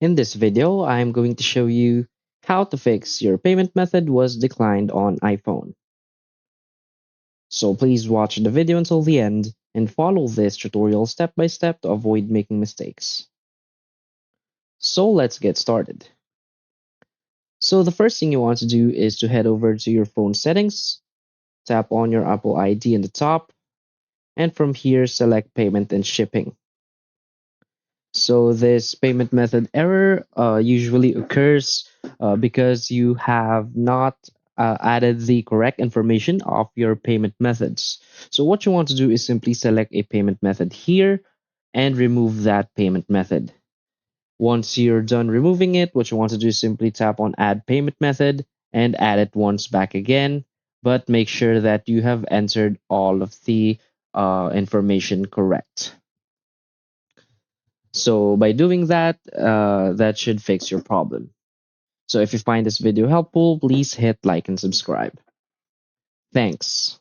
In this video, I'm going to show you how to fix your payment method was declined on iPhone. So please watch the video until the end and follow this tutorial step by step to avoid making mistakes. So let's get started. So the first thing you want to do is to head over to your phone settings, tap on your Apple ID in the top, and from here select payment and shipping. So this payment method error usually occurs because you have not added the correct information of your payment methods. So what you want to do is simply select a payment method here and remove that payment method. Once you're done removing it, what you want to do is simply tap on add payment method and add it once back again, but make sure that you have entered all of the information correct. So by doing that, that should fix your problem. So if you find this video helpful, please hit like and subscribe. Thanks.